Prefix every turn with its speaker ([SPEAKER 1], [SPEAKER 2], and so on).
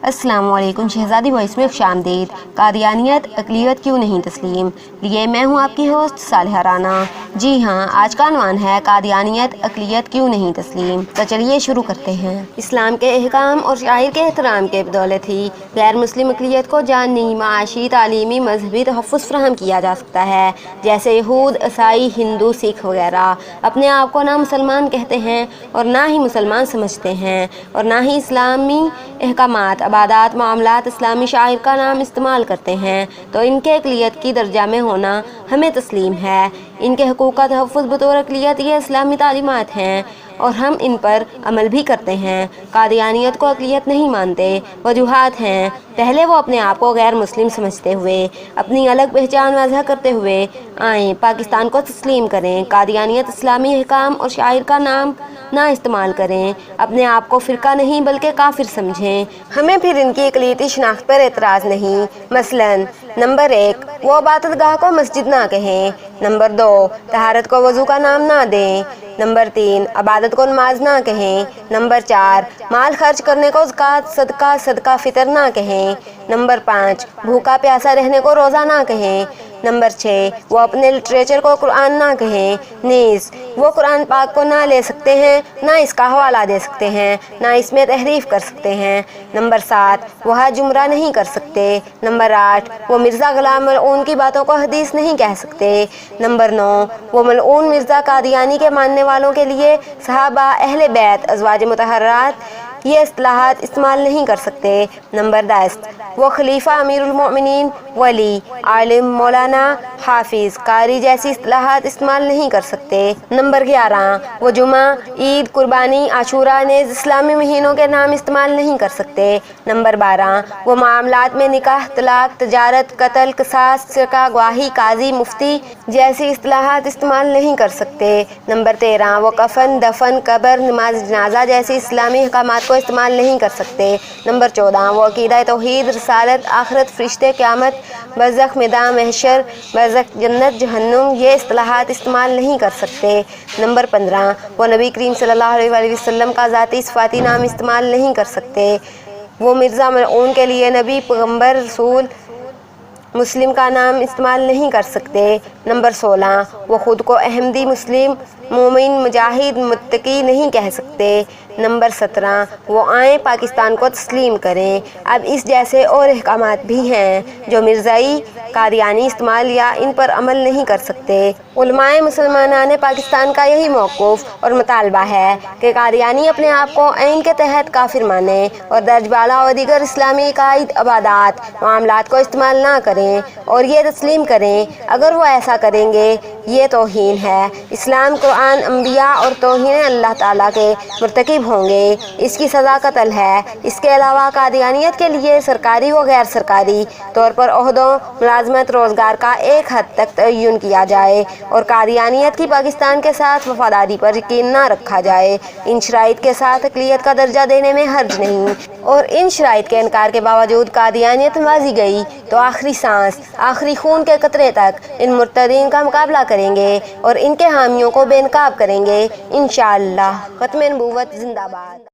[SPEAKER 1] अस्सलाम वालेकुम। शहज़ादी वॉइस में खुशामदीद। कादियानियत अक़लियत क्यों नहीं तस्लीम, लिए मैं हूँ आपकी होस्ट सालिहा राना। जी हाँ, आज का अनवान है कादियानियत अक़लियत क्यों नहीं तस्लीम। तो चलिए शुरू करते हैं। इस्लाम के अहकाम और शायर के एहतराम के बदौलत ही गैर मुस्लिम अक़लियत को जानी, माशी, तालीमी, मजहबी तहफ़्फ़ुज़ फ़राहम किया जा सकता है। जैसे यहूद, ईसाई, हिंदू, सिख वगैरह अपने आप को ना मुसलमान कहते हैं और ना ही मुसलमान समझते हैं, और ना ही इस्लामी अहकामात, इबादत, मामलात, इस्लामी शायर का नाम इस्तेमाल करते हैं। तो इनके अक़लियत की दर्जा में होना हमें तस्लीम है। इनके हकूक़ का तहफ़्फ़ुज़ बतौर अक़लियत ये इस्लामी तालीमात हैं और हम इन पर अमल भी करते हैं। कादियानियत को अक़लियत नहीं मानते। वजूहात हैं। पहले वो अपने आप को गैर मुस्लिम समझते हुए, अपनी अलग पहचान वाज़ह करते हुए आएँ, पाकिस्तान को तस्लीम करें। कादियानियत इस्लामी अहकाम और शायर का नाम ना इस्तेमाल करें, अपने आप को फ़िरका नहीं बल्कि काफिर समझें। हमें फिर इनकी अक़लियती शनाख्त पर एतराज़ नहीं। मसलन नंबर 1, वो इबादतगाह को मस्जिद ना कहें। नंबर 2, तहारत को वज़ू का नाम ना दें। नंबर 3, इबादत को नमाज ना कहें। नंबर 4, माल खर्च करने को ज़कात, सदका, सदका फ़ितर ना कहें। नंबर 5, भूखा प्यासा रहने को रोज़ा ना कहें। नंबर 6, वो अपने लिटरेचर को कुरान ना कहें। नीज़ वो कुरान पाक को ना ले सकते हैं, ना इसका हवाला दे सकते हैं, ना इसमें तहरीफ कर सकते हैं। नंबर 7, वो हज उम्रा नहीं कर सकते। नंबर 8, वो मिर्ज़ा ग़ुलाम मलऊन की बातों को हदीस नहीं कह सकते। नंबर 9, वो मलऊन मिर्ज़ा कादियानी के मानने वालों के लिए सहाबा, अहले बैत, अज़वाज मुतहर्रात ये इस्तिलाहात इस्तेमाल नहीं कर सकते। नंबर 10, वो खलीफा, अमीरुल मोमिनीन, वली, आलिम, मौलाना, हाफिज़, कारी जैसी इस्तिलाहात इस्तेमाल नहीं कर सकते। नंबर 11, वो जुमा, ईद, कुर्बानी, आशूरा नेज़ इस्लामी महीनों के नाम इस्तेमाल नहीं कर सकते। नंबर 12, वो मामलात में निकाह, तलाक, तजारत, कत्ल, क़िसास, सिरका, गवाही, काजी, मुफ्ती जैसी इस्तिलाहात इस्तेमाल नहीं कर सकते। नंबर 13, वो कफन, दफन, कब्र, नमाज जनाजा जैसी इस्लामी अहकामात को इस्तेमाल नहीं कर सकते। नंबर 14, वो अक़ीदा तौहीद, रिसालत, आखिरत, फ़रिश्ते, क़यामत, बरज़ख, मिदान, महशर, बरज़ख, जन्नत, जहन्नुम ये इस्तिलाहात इस्तेमाल नहीं कर सकते। नंबर 15, वो नबी करीम सल्लल्लाहु अलैहि वसल्लम का ज़ाती सिफ़ाती नाम इस्तेमाल नहीं कर सकते। वो मिर्ज़ा मलऊन के लिए नबी, पैगम्बर, रसूल, मुस्लिम का नाम इस्तेमाल नहीं कर सकते। नंबर 16, वो ख़ुद को अहमदी, मुस्लिम, मोमिन, मुजाहिद, मुत्तकी नहीं कह सकते। नंबर 17, वो आएँ, पाकिस्तान को तस्लीम करें। अब इस जैसे और अहकामात भी हैं जो मिर्ज़ाई कादियानी इस्तेमाल या इन पर अमल नहीं कर सकते। उलमाए मुसलमानाने पाकिस्तान का यही मौक़िफ़ और मुतालबा है कि कादियानी अपने आप को ऐन के तहत काफिर माने और दर्ज बाला और दीगर इस्लामी कायद, इबादत, मामलात को इस्तेमाल ना करें और ये तस्लीम करें अगर वो ऐसा करेंगे ये तौहीन है इस्लाम, कुरान, अम्बिया और तौहीन अल्लाह ताला के मुर्तकिब होंगे। इसकी सज़ा कत्ल है। इसके अलावा कादियानियत के लिए सरकारी व गैर सरकारी तौर पर ओहदों, मुलाजमत, रोज़गार का एक हद तक तयन किया जाए और कादियानियत की पाकिस्तान के साथ वफादारी पर यकीन न रखा जाए। इन शराइत के साथ अक़लियत का दर्जा देने में हर्ज नहीं, और इन शराइत के इनकार के बावजूद कादियानियत माजी गई तो आखिरी सांस, आखिरी खून के कतरे तक इन मुर्तदीन का मुकाबला करेंगे और इनके हामियों को बेनकाब करेंगे इंशाअल्लाह। ख़त्म नबूवत ज़िंदाबाद।